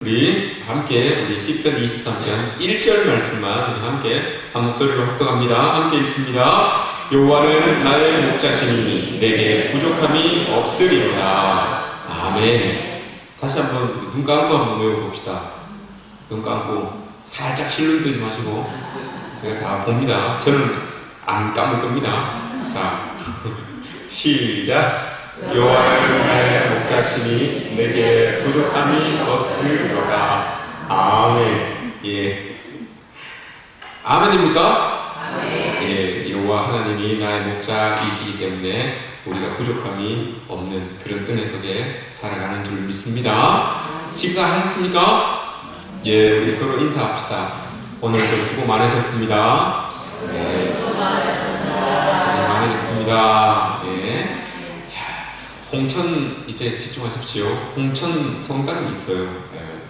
우리 함께 우리 시편 23편 1절 말씀만 우리 함께 한 목소리로 합독합니다. 함께 읽습니다. 여호와는 나의 목자시니 내게 부족함이 없으리로다. 아멘. 다시 한번 눈 감고 한번 외워봅시다. 눈 감고 살짝 실눈 뜨지 마시고, 제가 다 봅니다. 저는 안 감을 겁니다. 자, 시작. 여호와는 나의 목자시니 내게 부족함이 없으리로다. 아멘. 예. 아멘입니까? 아멘. 예, 여호와 하나님이 나의 목자이시기 때문에 우리가 부족함이 없는 그런 은혜 속에 살아가는 줄 믿습니다. 식사하셨습니까? 예, 우리 서로 인사합시다. 오늘도 수고 많으셨습니다. 네. 수고 많으셨습니다. 예. 홍천, 이제 집중하십시오. 홍천 성당이 있어요.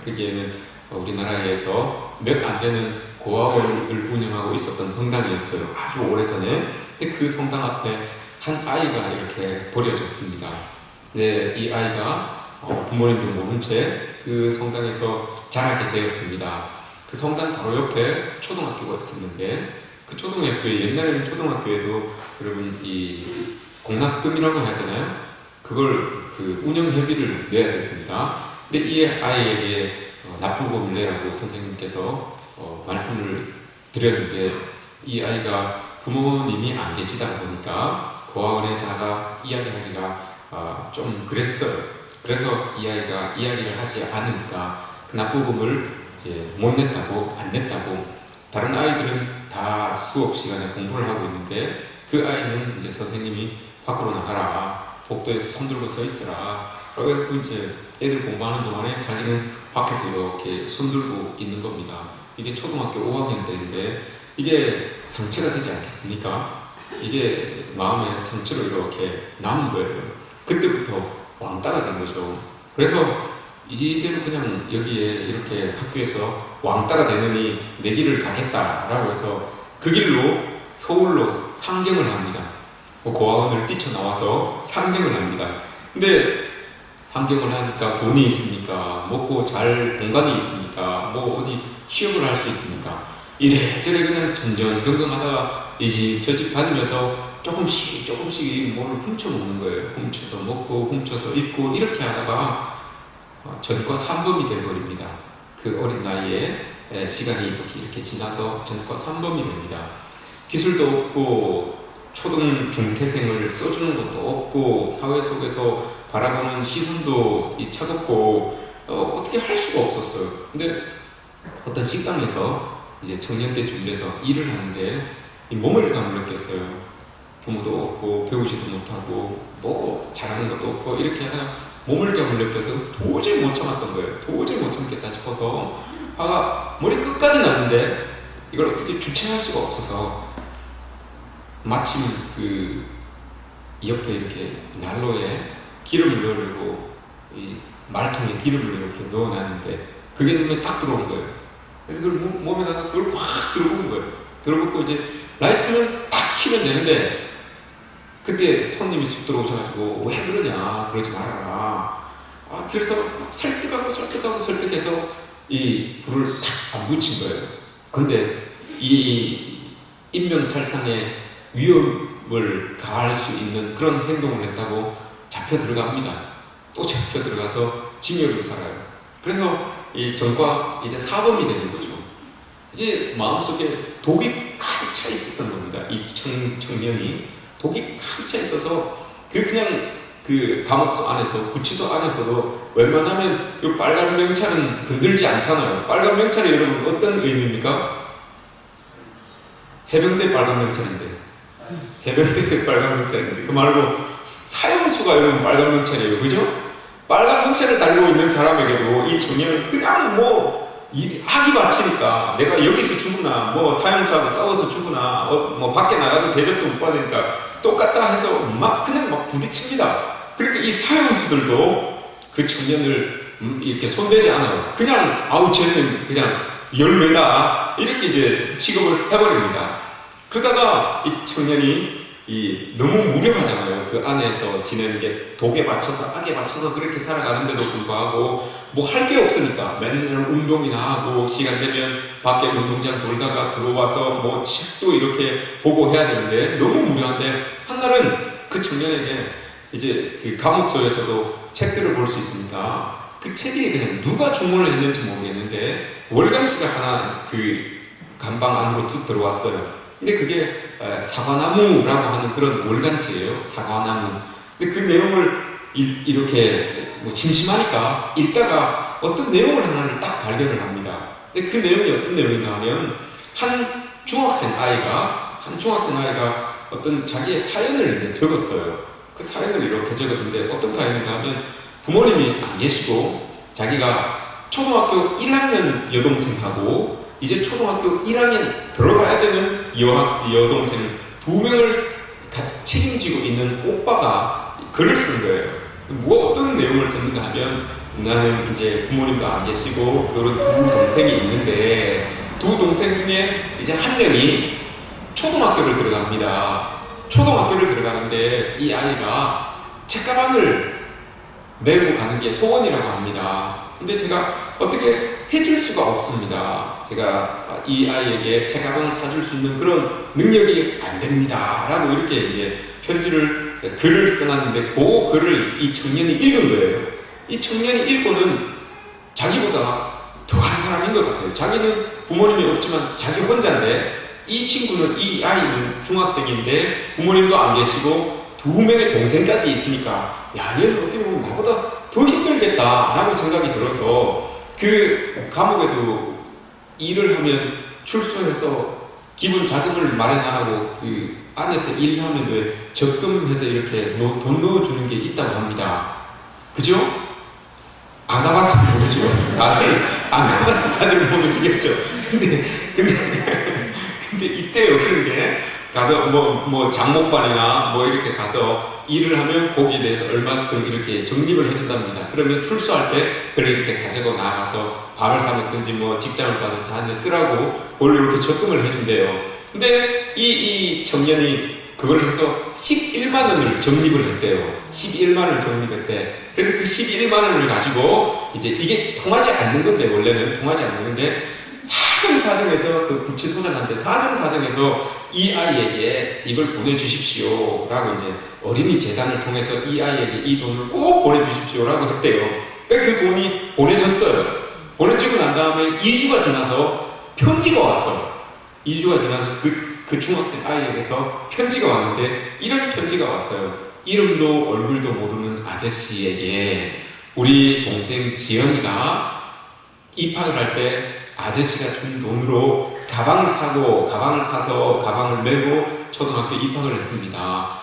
거기에는 우리나라에서 몇 안 되는 고아원을 운영하고 있었던 성당이었어요. 아주 오래전에. 근데 그 성당 앞에 한 아이가 이렇게 버려졌습니다. 네, 이 아이가 부모님도 모른 채 그 성당에서 자라게 되었습니다. 그 성당 바로 옆에 초등학교가 있었는데, 그 초등학교에, 옛날에는 초등학교에도 여러분 이 공납금이라고 해야 되나요? 그걸 운영회비를 내야 됐습니다. 근데 이 아이에게 납부금을 내라고 선생님께서 말씀을 드렸는데, 이 아이가 부모님이 안 계시다 보니까 고아원에다가 이야기하기가 좀 그랬어요. 그래서 이 아이가 이야기를 하지 않으니까 그 납부금을 이제 못 냈다고, 안 냈다고, 다른 아이들은 다 수업 시간에 공부를 하고 있는데 그 아이는 이제 선생님이 밖으로 나가라, 복도에서 손들고 서 있으라. 그래서 이제 애들 공부하는 동안에 자기는 밖에서 이렇게 손들고 있는 겁니다. 이게 초등학교 5학년 때인데 이게 상처가 되지 않겠습니까? 이게 마음에 상처로 이렇게 남은 거예요. 그때부터 왕따가 된 거죠. 그래서 이대로 그냥 여기에 이렇게 학교에서 왕따가 되느니 내 길을 가겠다라고 해서 그 길로 서울로 상경을 합니다. 고아원을 뛰쳐나와서 상경을 합니다. 근데 상경을 하니까 돈이 있습니까? 먹고 잘 공간이 있습니까? 뭐 어디 취업을 할 수 있습니까? 이래저래 그냥 전전긍긍하다가 이 집 저 집 다니면서 조금씩 뭘 훔쳐먹는 거예요. 훔쳐서 먹고 훔쳐서 입고 이렇게 하다가 전과 3범이 되어버립니다. 그 어린 나이에 시간이 이렇게 지나서 전과 3범이 됩니다. 기술도 없고 초등 중퇴생을 써주는 것도 없고 사회 속에서 바라보는 시선도 차갑고 어떻게 할 수가 없었어요. 근데 어떤 식당에서 이제 청년 때쯤 돼서 일을 하는데 이 모멸감을 느꼈어요. 부모도 없고 배우지도 못하고 뭐 잘하는 것도 없고 이렇게 하다가 모멸감을 느껴서 도저히 못 참았던 거예요. 도저히 못 참겠다 싶어서 화가 머리 끝까지 났는데 이걸 어떻게 주체할 수가 없어서 마침 그 옆에 이렇게 난로에 기름을 넣으려고 이 말통에 기름을 이렇게 넣어놨는데 그게 눈에 딱 들어온 거예요. 그래서 그걸 몸에다가 그걸 확 들어본 거예요. 들어보고 이제 라이터를 딱 키면 되는데 그때 손님이 쑥 들어오셔가지고 왜 그러냐, 그러지 말아라. 그래서 설득해서 이 불을 탁 묻힌 거예요. 근데 이 인명살상의 위험을 가할 수 있는 그런 행동을 했다고 잡혀 들어갑니다. 또 잡혀 들어가서 징역을 살아요. 그래서 이 전과 이제 사범이 되는 거죠. 이제 마음속에 독이 가득 차 있었던 겁니다. 이 청년이 독이 가득 차 있어서 그냥 그 감옥소 안에서, 구치소 안에서도 웬만하면 이 빨간 명찰은 건들지 않잖아요. 빨간 명찰이 여러분 어떤 의미입니까? 해병대 빨간 명찰인데, 해병대 빨간 명찰인데, 그 말고 사형수가 여러분 빨간 명찰이에요. 그죠? 빨간 명찰을 달고 있는 사람에게도 이 청년은 그냥 뭐 학이 바치니까 내가 여기서 죽으나 뭐 사형수하고 싸워서 죽으나 뭐 밖에 나가도 대접도 못 받으니까 똑같다 해서 그냥 막 부딪힙니다. 그러니까 이 사형수들도 그 청년을 이렇게 손대지 않아요. 그냥 쟤는 그냥 열매다 이렇게 이제 취급을 해버립니다. 그러다가 이 청년이 너무 무료하잖아요. 그 안에서 지내는 게 독에 맞춰서 악에 맞춰서 그렇게 살아가는데도 불구하고 뭐 할 게 없으니까 맨날 운동이나 하고 시간 되면 밖에 운동장 돌다가 들어와서 뭐 책도 이렇게 보고 해야 되는데 너무 무료한데 한날은 그 청년에게 이제 그 감옥소에서도 책들을 볼 수 있으니까 그 책이 그냥 누가 주문을 했는지 모르겠는데 월간지가 하나 그 간방 안으로 쭉 들어왔어요. 근데 그게 사과나무라고 하는 그런 월간지예요. 사과나무. 근데 그 내용을 이렇게 뭐 심심하니까 읽다가 어떤 내용을 하나를 딱 발견을 합니다. 근데 그 내용이 어떤 내용인가 하면 한 중학생 아이가 어떤 자기의 사연을 이제 적었어요. 그 사연을 이렇게 적었는데 어떤 사연인가 하면 부모님이 안 계시고 자기가 초등학교 1학년 여동생하고 이제 초등학교 1학년 들어가야 되는 여동생 2명을 같이 책임지고 있는 오빠가 글을 쓴 거예요. 뭐 어떤 내용을 썼는가 하면 나는 이제 부모님도 안 계시고 이런 2동생이 있는데 2동생 중에 이제 한 명이 초등학교를 들어갑니다. 초등학교를 들어가는데 이 아이가 책가방을 메고 가는 게 소원이라고 합니다. 근데 제가 어떻게 해줄 수가 없습니다. 제가 이 아이에게 책가방을 사줄 수 있는 그런 능력이 안 됩니다. 라고 이렇게 이제 글을 써놨는데 그 글을 이 청년이 읽은 거예요. 이 청년이 읽고는 자기보다 더한 사람인 것 같아요. 자기는 부모님이 없지만 자기 혼자인데 이 아이는 중학생인데 부모님도 안 계시고 2명의 동생까지 있으니까 야 얘는 어떻게 보면 나보다 더 힘들겠다 라고 생각이 들어서 그 감옥에도 일을 하면 출소해서 기본 자금을 마련 안 하고 그 안에서 일하면 왜 적금해서 이렇게 돈 넣어주는 게 있다고 합니다. 그죠? 안 가봤으면 모르죠. 다들 안 가봤으면 다들 모르시겠죠. 근데 있대요. 그런 게 가서 뭐 장목반이나 뭐 이렇게 가서 일을 하면 거기에 대해서 얼마큼 이렇게 적립을 해준답니다. 그러면 출소할 때 그걸 이렇게 가지고 나가서 밥을 사 먹든지 뭐 직장을 가든지 하는데 쓰라고 원래 이렇게 적금을 해준대요. 근데 이 청년이 그걸 해서 11만 원을 적립을 했대요. 11만 원을 적립했대. 그래서 그 11만 원을 가지고 이제 이게 통하지 않는 건데 원래는 통하지 않는 건데 사정사정해서 그 구치소장한테 사정사정해서 이 아이에게 이걸 보내주십시오 라고 이제 어린이 재단을 통해서 이 아이에게 이 돈을 꼭 보내주십시오 라고 했대요. 그 돈이 보내졌어요. 보내지고 난 다음에 2주가 지나서 편지가 왔어요. 2주가 지나서 그 중학생 아이에게서 편지가 왔는데 이런 편지가 왔어요. 이름도 얼굴도 모르는 아저씨에게 우리 동생 지연이가 입학을 할 때 아저씨가 준 돈으로 가방을 사서 가방을 메고 초등학교 입학을 했습니다.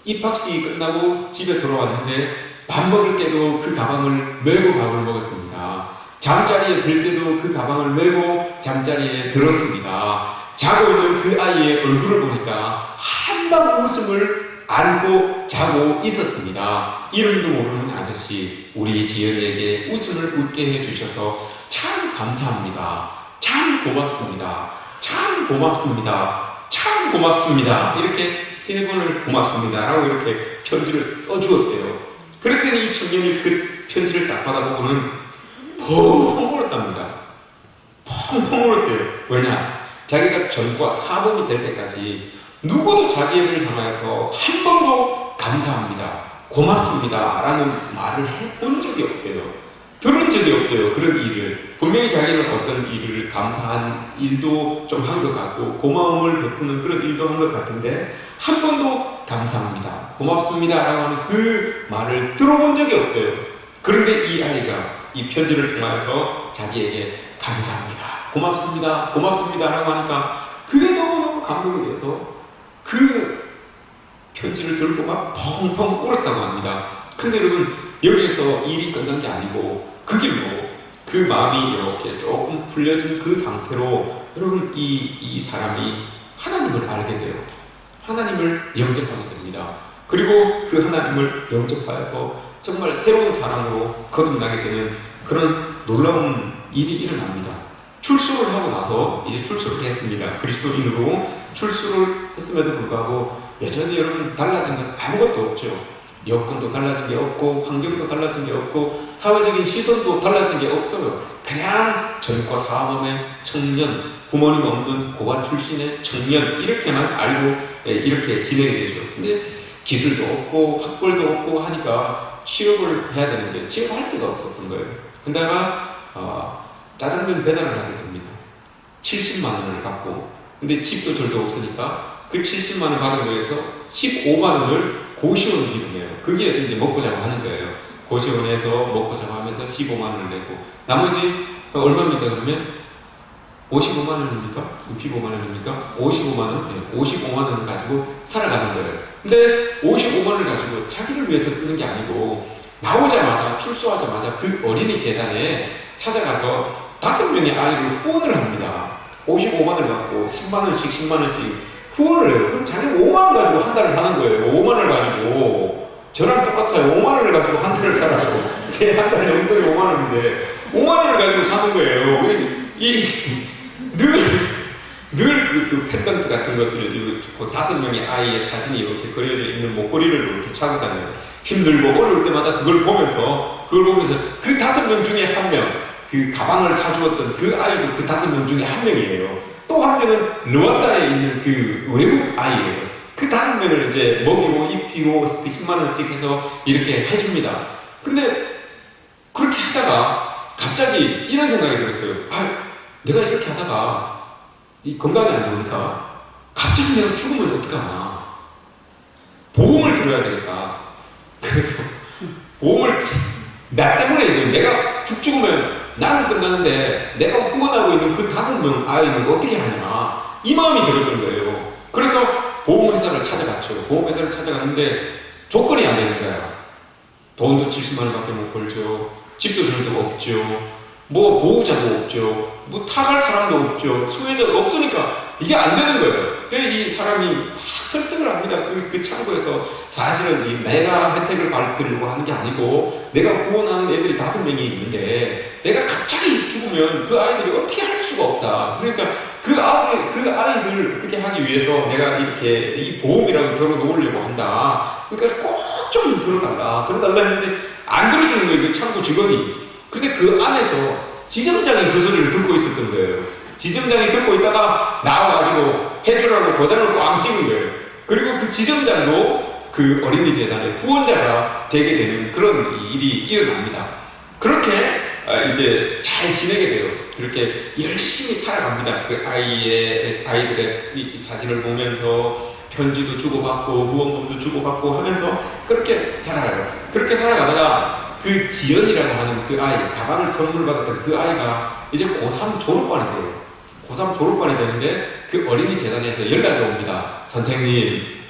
입학식이 끝나고 집에 돌아왔는데 밥 먹을 때도 그 가방을 메고 밥을 먹었습니다. 잠자리에 들 때도 그 가방을 메고 잠자리에 들었습니다. 자고 있는 그 아이의 얼굴을 보니까 한방 웃음을 안고 자고 있었습니다. 이름도 모르는 아저씨, 우리 지연이에게 웃음을 웃게 해주셔서 참 감사합니다. 참 고맙습니다. 참 고맙습니다. 참 고맙습니다. 이렇게 3번을 고맙습니다 라고 이렇게 편지를 써주었대요. 그랬더니 이 청년이 그 편지를 딱 받아보고는 펑펑 울었답니다. 펑펑 울었대요. 왜냐? 자기가 전과 사범이 될 때까지 누구도 자기를 향하여서 한 번도 감사합니다, 고맙습니다 라는 말을 해본 적이 없대요. 들은 적이 없대요. 그런 일을. 분명히 자기는 어떤 일을 감사한 일도 좀 한 것 같고 고마움을 베푸는 그런 일도 한 것 같은데 한 번도 감사합니다, 고맙습니다 라고 하는 그 말을 들어본 적이 없대요. 그런데 이 아이가 이 편지를 통해서 자기에게 감사합니다, 고맙습니다, 고맙습니다 라고 하니까 그게 너무너무 감동이 돼서 그 편지를 들고 막 펑펑 울었다고 합니다. 근데 여러분, 여기에서 일이 끝난 게 아니고 그 길로 그 마음이 이렇게 조금 풀려진 그 상태로 여러분 이 사람이 하나님을 알게 돼요. 하나님을 영접하게 됩니다. 그리고 그 하나님을 영접하여서 정말 새로운 사람으로 거듭나게 되는 그런 놀라운 일이 일어납니다. 출소를 하고 나서 이제 출소를 했습니다. 그리스도인으로 출소를 했음에도 불구하고 여전히 여러분 달라진 건 아무것도 없죠. 여건도 달라진 게 없고 환경도 달라진 게 없고 사회적인 시선도 달라진 게 없어요. 그냥 전과 사범의 청년, 부모님 없는 고관 출신의 청년 이렇게만 알고 이렇게 지내게 되죠. 근데 기술도 없고 학벌도 없고 하니까 취업을 해야 되는데 취업할 데가 없었던 거예요. 근데가 짜장면 배달을 하게 됩니다. 70만 원을 갖고. 근데 집도 절도 없으니까 그 70만 원 받은 거에서 15만 원을 고시원 비용이에요. 거기에서 이제 먹고 자고 하는 거예요. 고시원에서 먹고 자고 하면서 15만 원을 내고 나머지 얼마입니까 그러면? 55만 원입니까? 65만 원입니까? 55만 원? 네, 55만 원을 가지고 살아가는 거예요. 근데 55만 원을 가지고 자기를 위해서 쓰는 게 아니고 나오자마자 출소하자마자 그 어린이 재단에 찾아가서 5명의 아이를 후원을 합니다. 55만 원을 갖고 10만 원씩 10만 원씩 후원을 해요. 그럼 자기가 5만 원 가지고 한 달을 사는 거예요. 5만 원을 가지고 저랑 똑같아요. 5만 원을 가지고 한 달을 살아요. 제 한 달에 용돈이 5만 원인데 5만 원을 가지고 사는 거예요. 늘 그 펜던트 같은 것을 그 5명의 아이의 사진이 이렇게 그려져 있는 목걸이를 이렇게 차고 다녀요. 힘들고 어려울 때마다 그걸 보면서 그 5명 중에 한 명, 그 가방을 사주었던 그 아이도 그 5명 중에 한 명이에요. 또 한 명은 르완다에 있는 그 외국 아이예요. 그 5명을 이제 먹이고 입히고 10만 원씩 해서 이렇게 해줍니다. 근데 그렇게 하다가 갑자기 이런 생각이 들었어요. 내가 이렇게 하다가 이 건강이 안 좋으니까 갑자기 내가 죽으면 어떡하나. 보험을 들어야 되겠다. 그래서 보험을 나 때문에 내가 죽으면 나는 끝나는데 내가 후원하고 있는 그 5명 아이는 어떻게 하냐 이 마음이 들었던 거예요. 그래서 보험회사를 찾아갔죠. 보험회사를 찾아갔는데 조건이 안 되는 거야. 돈도 70만 원밖에 못 벌죠. 집도 절도 없죠. 뭐 보호자도 없죠. 뭐 타갈 사람도 없죠. 수혜자도 없으니까 이게 안 되는 거예요. 그래서 이 사람이 막 설득을 합니다. 그 창구에서 사실은 내가 혜택을 받으려고 하는 게 아니고 내가 후원하는 애들이 5명이 있는데 내가 갑자기 죽으면 그 아이들이 어떻게 할 수가 없다. 그러니까 그 아이들 어떻게 하기 위해서 내가 이렇게 이 보험이라도 들어놓으려고 한다. 그러니까 꼭 좀 들어달라 했는데 안 들어주는 거예요. 그 창구 직원이. 근데 그 안에서 지점장이 그 소리를 듣고 있었던 거예요. 지점장이 듣고 있다가 나와가지고 해주라고 도장을 꽝 찍은 거예요. 그리고 그 지점장도 그 어린이 재단의 후원자가 되게 되는 그런 일이 일어납니다. 그렇게 이제 잘 지내게 돼요. 그렇게 열심히 살아갑니다. 그 아이들의 이 사진을 보면서 편지도 주고받고 후원금도 주고받고 하면서 그렇게 살아가요. 그렇게 살아가다가 그 지연이라고 하는 그 아이, 가방을 선물 받았던 그 아이가 이제 고3 졸업반이 돼요. 고3 졸업반이 되는데 그 어린이 재단에서 연락이 옵니다. 선생님이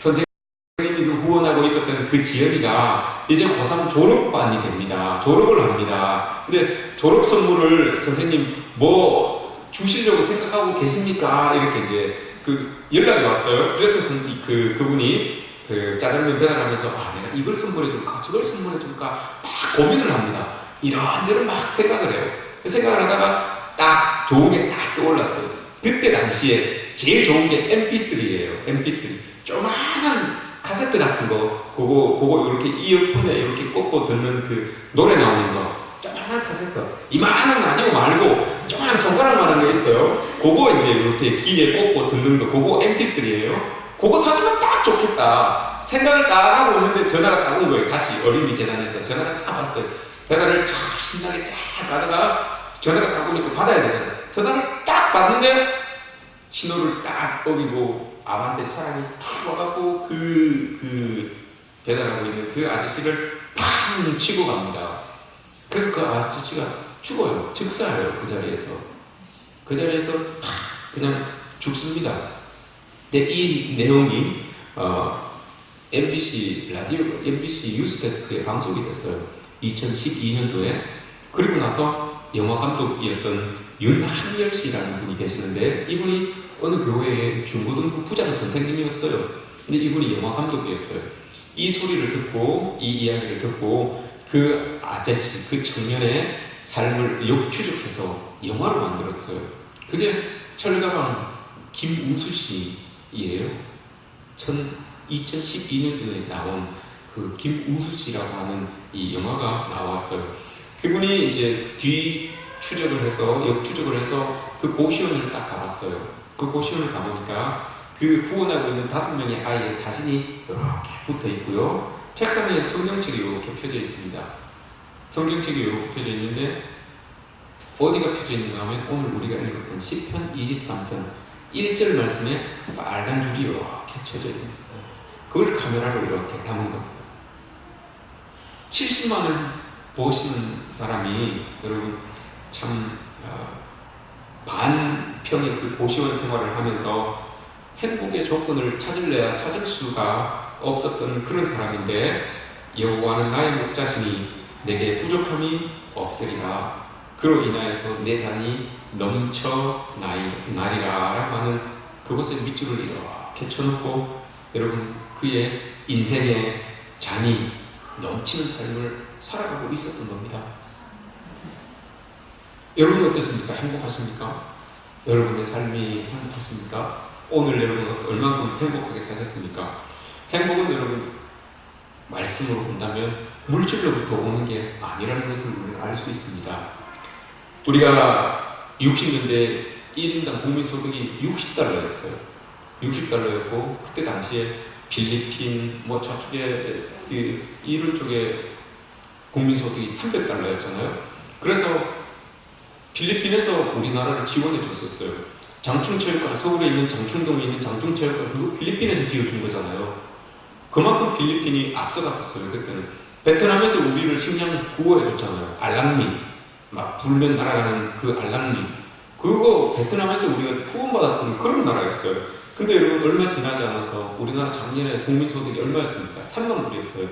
후원하고 있었던 그 지연이가 이제 고3 졸업반이 됩니다. 졸업을 합니다. 근데 졸업 선물을 선생님 뭐 주시려고 생각하고 계십니까? 이렇게 이제 그 연락이 왔어요. 그래서 그분이 그 짜장면 배달하면서 내가 이걸 선물해줄까 저걸 선물해줄까 막 고민을 합니다. 이런저런 막 생각을 해요. 생각을 하다가 딱 좋은 게 딱 떠올랐어요. 그때 당시에 제일 좋은 게 MP3예요. MP3 조그만한 카세트 같은 거 그거 이렇게 이어폰에 이렇게 꽂고 듣는 그 노래 나오는 거 조그만한 카세트 이만한 아니고 말고 조그만한 손가락만한 거 있어요. 그거 이제 이렇게 귀에 꽂고 듣는 거 그거 MP3예요. 그거 사주면 딱 좋겠다 생각을 딱 하고 있는데 전화가 딱 온 거예요. 다시 어린이 재단에서 전화가 딱 왔어요. 전화를 쫙 신나게 쫙 가다가 전화가 딱 오니까 받아야 되잖아요. 전화를 딱 받는데 신호를 딱 어기고 아반떼 차량이 탁 와갖고 그 배달하고 있는 그 아저씨를 팡 치고 갑니다. 그래서 그 아저씨가 죽어요. 즉사해요. 그 자리에서 팍 그냥 죽습니다. 근데 이 내용이 MBC 뉴스데스크에 방송이 됐어요. 2012년도에. 그리고 나서 영화 감독이었던 윤한열 씨라는 분이 계시는데 이분이 어느 교회의 중고등부 부장 선생님이었어요. 근데 이분이 영화 감독이었어요. 이 소리를 듣고 이 이야기를 듣고 그 아저씨, 그 청년의 삶을 역추적해서 영화로 만들었어요. 그게 철가방 김우수 씨예요. 2012년도에 나온 그 김우수 씨라고 하는 이 영화가 나왔어요. 그분이 이제 뒤 추적을 해서 역추적을 해서 그 고시원을 딱 가봤어요. 그 고시원을 가보니까 그 후원하고 있는 5명의 아이의 사진이 이렇게 붙어 있고요. 책상에 성경책이 이렇게 펴져 있습니다. 성경책이 이렇게 펴져 있는데 어디가 펴져 있는가 하면 오늘 우리가 읽었던 시편 23편 1절 말씀에 빨간 줄이 이렇게 쳐져 있어요. 그걸 카메라로 이렇게 담은 겁니다. 70만을 보시는 사람이 여러분 참 반평의 그 고시원 생활을 하면서 행복의 조건을 찾을래야 찾을 수가 없었던 그런 사람인데 여호와는 나의 목자시니 내게 부족함이 없으리라. 그로 인하여서 내 잔이 넘쳐 나리라 라고 하는 그것의 밑줄을 이렇게 쳐놓고 여러분 그의 인생의 잔이 넘치는 삶을 살아가고 있었던 겁니다. 여러분 어떻습니까? 행복하십니까? 여러분의 삶이 행복하십니까? 오늘 여러분 얼마큼 행복하게 사셨습니까? 행복은 여러분 말씀으로 본다면 물질로부터 오는 게 아니라는 것을 우리는 알 수 있습니다. 우리가 60년대 1인당 국민소득이 60달러였어요. 60달러였고 그때 당시에 필리핀 저쪽에 이런 쪽에 국민소득이 300달러였잖아요. 그래서 필리핀에서 우리나라를 지원해 줬었어요. 장충체육관, 서울에 있는 장충동에 있는 장충체육관 그거 필리핀에서 지어준 거잖아요. 그만큼 필리핀이 앞서갔었어요. 그때는 베트남에서 우리를 식량 구호해 줬잖아요. 알랑미 막 불면 날아가는 그 알랑미 그거 베트남에서 우리가 후원받았던 그런 나라였어요. 근데 여러분 얼마 지나지 않아서 우리나라 작년에 국민소득이 얼마였습니까? 3만 불이었어요.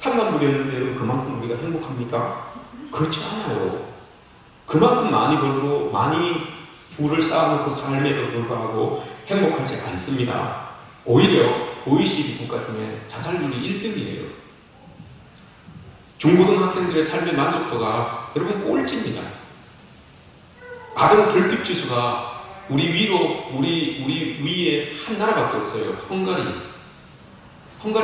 3만 불이었는데 여러분 그만큼 우리가 행복합니까? 그렇지 않아요. 그만큼 많이 벌고 많이 부를 쌓아놓고 삶에도 불구하고 행복하지 않습니다. 오히려 OECD 국가 중에 자살률이 1등이에요. 중고등학생들의 삶의 만족도가 여러분 꼴찌입니다. 아동 결핍 지수가 우리 위에 한 나라밖에 없어요. 헝가리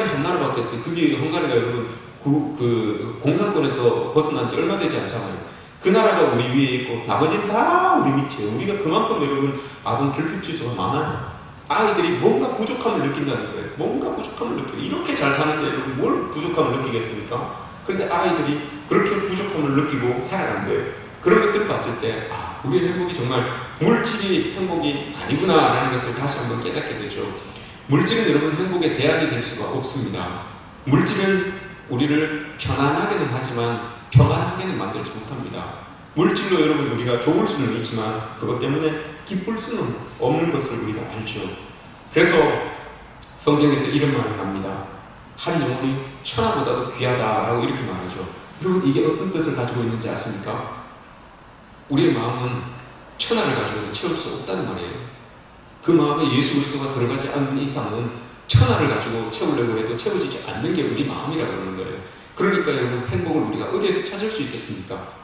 한 나라밖에 없어요. 그게 헝가리가 여러분 그 공산권에서 벗어난 지 얼마 되지 않잖아요. 그 나라가 우리 위에 있고 나머지는 다 우리 밑이에요. 우리가 그만큼 여러분 아동 결핍 지수가 많아요. 아이들이 뭔가 부족함을 느낀다는 거예요. 뭔가 부족함을 느껴요. 이렇게 잘 사는데 여러분 뭘 부족함을 느끼겠습니까? 그런데 아이들이 그렇게 부족함을 느끼고 살아간 거예요. 그런 것들을 봤을 때 우리의 행복이 정말 물질이 행복이 아니구나 라는 것을 다시 한번 깨닫게 되죠. 물질은 여러분 행복의 대안이 될 수가 없습니다. 물질은 우리를 편안하게는 하지만 평안하게는 만들지 못합니다. 물질로 여러분 우리가 좋을 수는 있지만 그것 때문에 기쁠 수는 없는 것을 우리가 알죠. 그래서 성경에서 이런 말을 합니다. 한 영혼이 천하보다도 귀하다라고 이렇게 말하죠. 여러분 이게 어떤 뜻을 가지고 있는지 아십니까? 우리의 마음은 천하를 가지고 채울 수 없다는 말이에요. 그 마음에 예수 그리스도가 들어가지 않는 이상은 천하를 가지고 채우려고 해도 채워지지 않는 게 우리 마음이라고 그러는 거예요. 그러니까 여러분 행복을 우리가 어디에서 찾을 수 있겠습니까?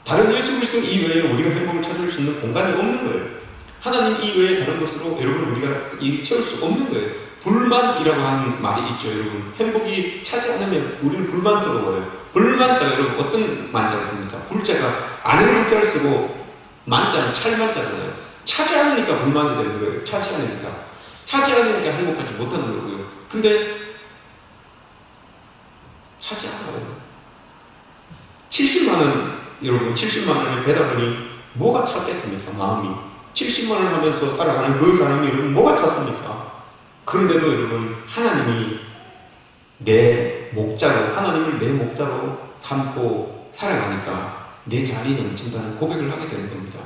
다른 예수 그리스도 이외에 우리가 행복을 찾을 수 있는 공간이 없는 거예요. 하나님 이외에 다른 것으로 여러분 우리가 채울 수 없는 거예요. 불만이라고 하는 말이 있죠. 여러분 행복이 차지 않으면 우리는 불만스러워요. 불만자가 여러분 어떤 만자가 씁니까? 불자가 아는 문자를 쓰고 만자는 찰만자잖아요. 차지 않으니까 불만이 되는 거예요. 차지 않으니까 행복하지 못하는 거고요. 근데 차지 않아요. 70만 원 여러분 70만 원을 배다 보니 뭐가 찼겠습니까? 마음이 70만 원을 하면서 살아가는 그 사람이 여러분 뭐가 찼습니까? 그런데도 여러분 하나님이 내 목자로 하나님을 내 목자로 삼고 살아가니까 내 자리 넘친다는 고백을 하게 되는 겁니다.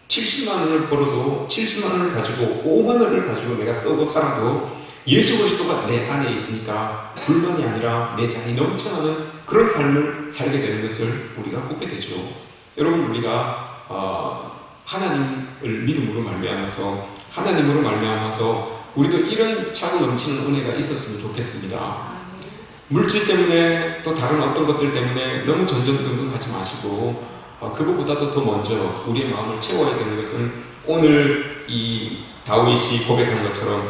70만 원을 벌어도 70만 원을 가지고 5만 원을 가지고 내가 쓰고 살아도 예수 그리스도가 내 안에 있으니까 불만이 아니라 내 잔이 넘쳐나는 그런 삶을 살게 되는 것을 우리가 보게 되죠. 여러분 우리가 하나님을 믿음으로 말미암아서 우리도 이런 차고 넘치는 은혜가 있었으면 좋겠습니다. 물질 때문에 또 다른 어떤 것들 때문에 너무 전전긍긍하지 마시고 그것보다도 더 먼저 우리의 마음을 채워야 되는 것은 오늘 이 다윗이 고백한 것처럼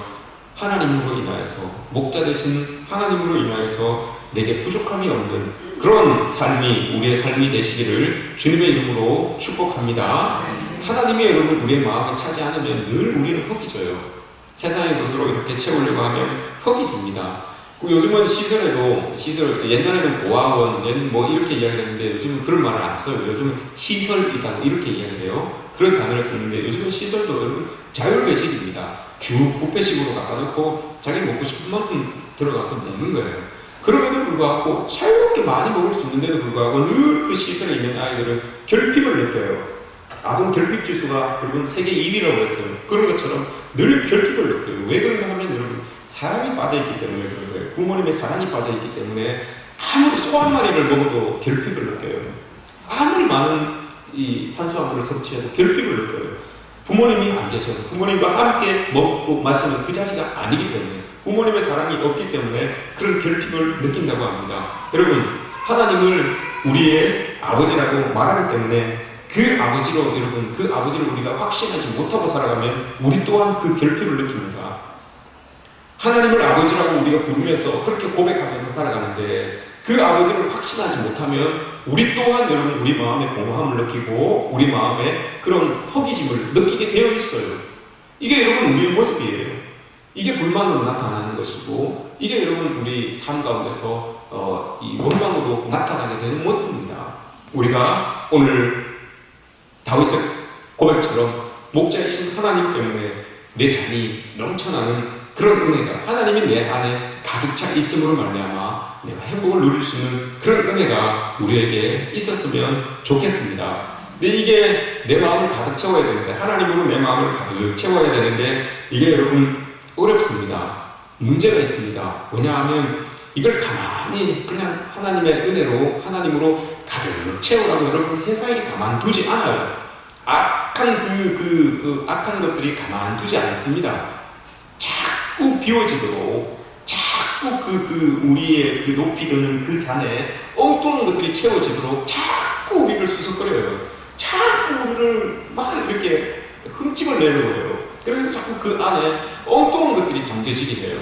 하나님으로 인하여서, 목자 되신 하나님으로 인하여서 내게 부족함이 없는 그런 삶이 우리의 삶이 되시기를 주님의 이름으로 축복합니다. 하나님이 여러분 우리의 마음에 차지 않으면 늘 우리는 허기져요. 세상의 것으로 이렇게 채우려고 하면 허기집니다. 요즘은 시설에도 옛날에는 고아원 뭐 이렇게 이야기를 했는데 요즘은 그런 말을 안 써요. 요즘은 시설이다 이렇게 이야기를 해요. 그런 단어를 쓰는데 요즘은 시설도 여러분 자율배식입니다. 쭉 뷔페식으로 갖다 놓고 자기 먹고 싶은 만큼 들어가서 먹는 거예요. 그럼에도 불구하고 자유롭게 많이 먹을 수 있는데도 불구하고 늘 그 시설에 있는 아이들은 결핍을 느껴요. 아동 결핍 지수가 여러분 세계 2위라고 했어요. 그런 것처럼 늘 결핍을 느껴요. 왜 그런가 하면 여러분 사랑이 빠져있기 때문에 그런 거예요. 부모님의 사랑이 빠져있기 때문에 아무리 소 한 마리를 먹어도 결핍을 느껴요. 아무리 많은 이 탄수화물을 섭취해도 결핍을 느껴요. 부모님이 안 계셔서 부모님과 함께 먹고 마시는 그 자리가 아니기 때문에 부모님의 사랑이 없기 때문에 그런 결핍을 느낀다고 합니다. 여러분 하나님을 우리의 아버지라고 말하기 때문에 그 아버지로 여러분 그 아버지를 우리가 확신하지 못하고 살아가면 우리 또한 그 결핍을 느낍니다. 하나님을 아버지라고 우리가 부르면서 그렇게 고백하면서 살아가는데 그 아버지를 확신하지 못하면 우리 또한 여러분 우리 마음에 공허함을 느끼고 우리 마음에 그런 허기짐을 느끼게 되어 있어요. 이게 여러분 우리의 모습이에요. 이게 불만으로 나타나는 것이고 이게 여러분 우리 삶 가운데서 이 원망으로 나타나게 되는 모습입니다. 우리가 오늘 다윗의 고백처럼 목자이신 하나님 때문에 내 잔이 넘쳐나는 그런 은혜가 하나님이 내 안에 가득 차 있음으로 말미암아 내가 행복을 누릴 수 있는 그런 은혜가 우리에게 있었으면 좋겠습니다. 근데 이게 내 마음을 가득 채워야 되는데 하나님으로 내 마음을 가득 채워야 되는데 이게 여러분 어렵습니다. 문제가 있습니다. 왜냐하면 이걸 가만히 그냥 하나님의 은혜로 하나님으로 가득 채우라고 여러분 세상이 가만두지 않아요. 악한 것들이 가만두지 않습니다. 자꾸 비워지도록 자꾸 우리의 그 높이 드는 그 잔에 엉뚱한 것들이 채워지도록 자꾸 우리를 수석거려요. 자꾸 우리를 막 이렇게 흠집을 내려요. 그래서 자꾸 그 안에 엉뚱한 것들이 담겨지게 돼요.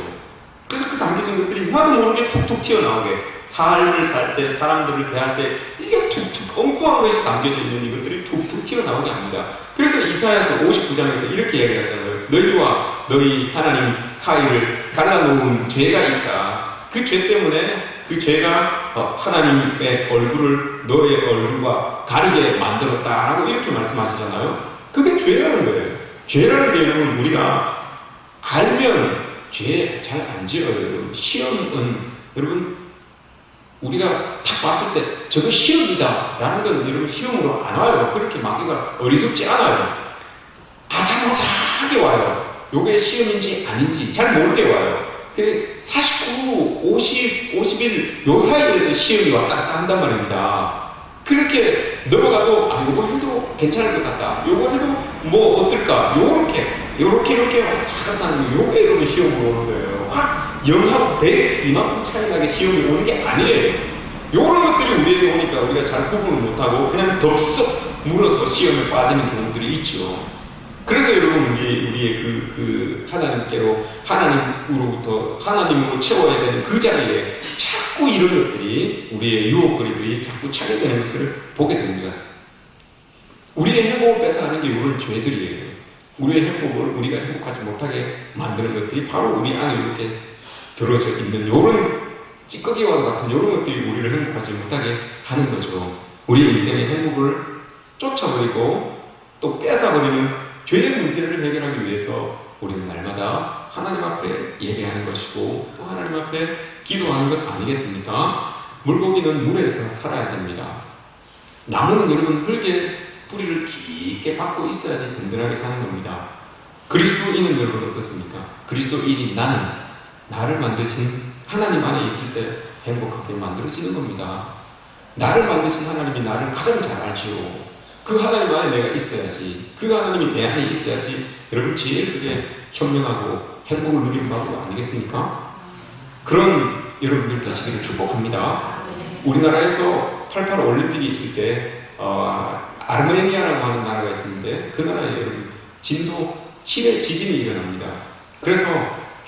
그래서 그 담겨진 것들이 나도 모르게 툭툭 튀어나오게 삶을 살 때 사람들을 대할 때 이게 툭툭 엉뚱한 것이 담겨져 있는 이것들이 툭툭 튀어나오게 합니다. 그래서 이사야서 59장에서 이렇게 이야기하잖아요. 너희와 너희 하나님 사이를 갈라놓은 죄가 있다. 그 죄 때문에 그 죄가 하나님의 얼굴을 너의 얼굴과 가리게 만들었다라고 이렇게 말씀하시잖아요. 그게 죄라는 거예요. 죄라는 게 여러분 우리가 알면 죄 잘 안 지어요. 여러분 시험은 여러분 우리가 딱 봤을 때 저거 시험이다 라는 건 여러분 시험으로 안 와요. 그렇게 막기가 어리석지 않아요. 아삭아삭하게 와요. 요게 시험인지 아닌지 잘 모르게 와요. 49, 50, 51 요 사이에서 시험이 왔다 갔다 한단 말입니다. 그렇게 넘어가도 요거 해도 괜찮을 것 같다. 요거 해도 뭐 어떨까? 요렇게 왔다 갔다 하는 거 요게 여러분 시험으로 오는 거예요. 확 0하고 100 이만큼 차이 나게 시험이 오는 게 아니에요. 요런 것들이 우리에게 오니까 우리가 잘 구분을 못하고 그냥 덥석 물어서 시험에 빠지는 경우들이 있죠. 그래서 여러분 우리의 그 하나님께로 하나님으로부터 하나님으로 채워야 되는 그 자리에 자꾸 이런 것들이 우리의 유혹거리들이 자꾸 차게 되는 것을 보게 됩니다. 우리의 행복을 뺏어가는 게 이런 죄들이에요. 우리의 행복을 우리가 행복하지 못하게 만드는 것들이 바로 우리 안에 이렇게 들어져 있는 이런 찌꺼기와 같은 이런 것들이 우리를 행복하지 못하게 하는 거죠. 우리 인생의 행복을 쫓아버리고 또 뺏어버리는 죄의 문제를 해결하기 위해서 우리는 날마다 하나님 앞에 예배하는 것이고 또 하나님 앞에 기도하는 것 아니겠습니까? 물고기는 물에서 살아야 됩니다. 나무는 여러분 흙에 뿌리를 깊게 박고 있어야지 든든하게 사는 겁니다. 그리스도인은 여러분 어떻습니까? 그리스도인인 나를 만드신 하나님 안에 있을 때 행복하게 만들어지는 겁니다. 나를 만드신 하나님이 나를 가장 잘 알지요. 그 하나님 안에 내가 있어야지. 그 하나님이 내 안에 있어야지. 여러분 제일 그게 현명하고 행복을 누리는 방법 아니겠습니까? 그런 여러분들 되시기를 축복합니다. 우리나라에서 88 올림픽이 있을 때 아르메니아라고 하는 나라가 있었는데 그 나라에 여러분 진도 7의 지진이 일어납니다. 그래서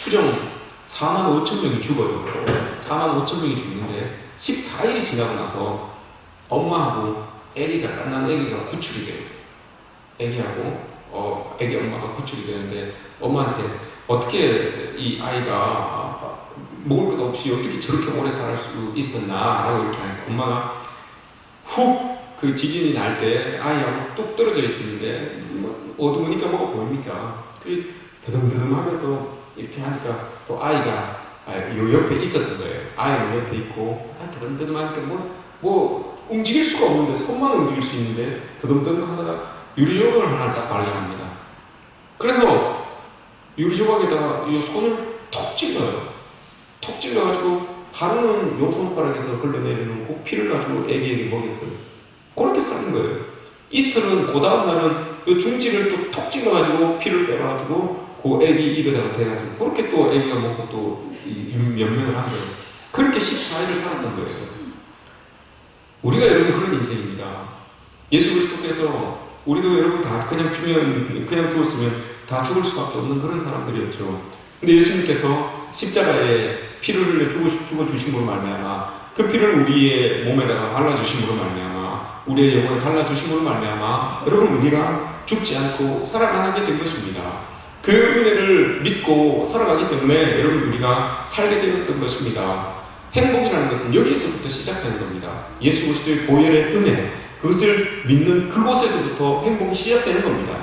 추정 4만 5천 명이 죽어요. 4만 5천 명이 죽는데 14일이 지나고 나서 엄마하고 아기가 갓난 아기가 구출이 돼요. 아기 엄마가 구출이 되는데 엄마한테 어떻게 이 아이가 먹을 것 없이 어떻게 저렇게 오래 살 수 있었나 라고 이렇게 하니까 엄마가 훅 그 지진이 날 때 아이하고 뚝 떨어져 있었는데 어두우니까 뭐가 보입니까? 더듬더듬 하면서 이렇게 하니까 또 아이가 요 옆에 있었던 거예요. 아이는 옆에 있고 더듬더듬 하니까 뭐 움직일 수가 없는데 손만 움직일 수 있는데 더듬더듬 하다가 유리조각을 하나 딱 발견합니다. 그래서 유리조각에다가 이 손을 톡 찔러요. 톡 찔러가지고 하루는 요 손가락에서 흘러내리는 그 피를 가지고 애기에게 먹였어요. 그렇게 살린 거예요. 이틀은 그 다음 날은 요 중지를 또 톡 찔러가지고 피를 빼가지고 그 애기 입에다가 대가지고 그렇게 또 애기가 먹고 또 연명을 한 거예요. 그렇게 14일을 살았던 거예요. 우리가 여러분 그런 인생입니다. 예수 그리스도께서 우리도 여러분 다 그냥 두었으면 다 죽을 수밖에 없는 그런 사람들이었죠. 근데 예수님께서 십자가에 피를 흘려 죽어주심으로 말미암아 그 피를 우리의 몸에다가 발라주심으로 말미암아 우리의 영혼을 달라주심으로 말미암아 여러분 우리가 죽지 않고 살아가게 된 것입니다. 그 은혜를 믿고 살아가기 때문에 여러분 우리가 살게 되었던 것입니다. 행복이라는 것은 여기서부터 시작되는 겁니다. 예수 그리스도의 보혈의 은혜 그것을 믿는 그곳에서부터 행복이 시작되는 겁니다.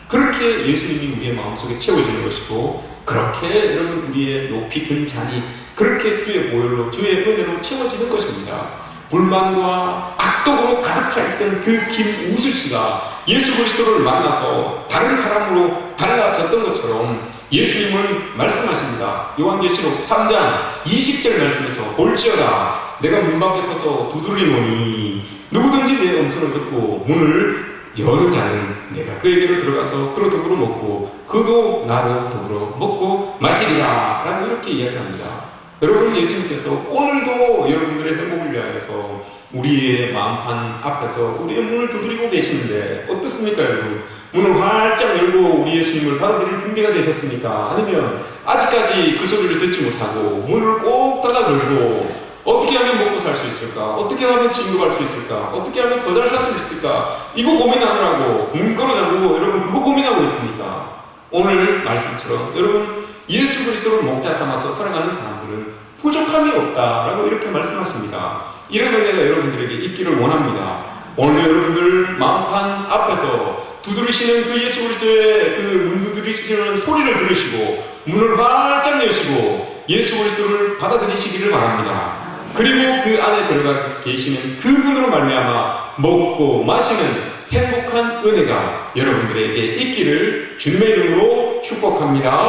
그렇게 예수님이 우리의 마음속에 채워지는 것이고 그렇게 여러분 우리의 높이 든 잔이 그렇게 주의 보혈로 주의 은혜로 채워지는 것입니다. 불만과 악독으로 가득 차 있던 그 김우수 씨가 예수 그리스도를 만나서 다른 사람으로 달라졌던 것처럼 예수님은 말씀하십니다. 요한계시록 3장 20절 말씀에서 볼지어다 내가 문 밖에 서서 두드리노니 누구든지 내 음성을 듣고 문을 여는 자는 내가 그에게로 들어가서 그로 더불어 먹고 그도 나로 더불어 먹고 마시리라 라고 이렇게 이야기합니다. 여러분 예수님께서 오늘도 여러분들의 행복을 위하여서 우리의 마음판 앞에서 우리의 문을 두드리고 계시는데 어떻습니까 여러분? 문을 활짝 열고 우리 예수님을 받아들일 준비가 되셨습니까? 아니면 아직까지 그 소리를 듣지 못하고 문을 꼭 닫아 걸고 어떻게 하면 먹고 살 수 있을까? 어떻게 하면 진급할 수 있을까? 어떻게 하면 더 잘 살 수 있을까? 이거 고민하느라고 문 걸어 잠그고 여러분 그거 고민하고 있습니까? 오늘 말씀처럼 여러분 예수 그리스도를 목자 삼아서 살아가는 사람들은 부족함이 없다라고 이렇게 말씀하십니다. 이런 은혜가 여러분들에게 있기를 원합니다. 오늘도 여러분들 마음판 앞에서 두드리시는 그 예수 그리스도의 그 문 두드리시는 소리를 들으시고 문을 활짝 여시고 예수 그리스도를 받아들이시기를 바랍니다. 그리고 그 안에 들어가 계시는 그분으로 말미암아 먹고 마시는 행복한 은혜가 여러분들에게 있기를 주님의 이름으로 축복합니다.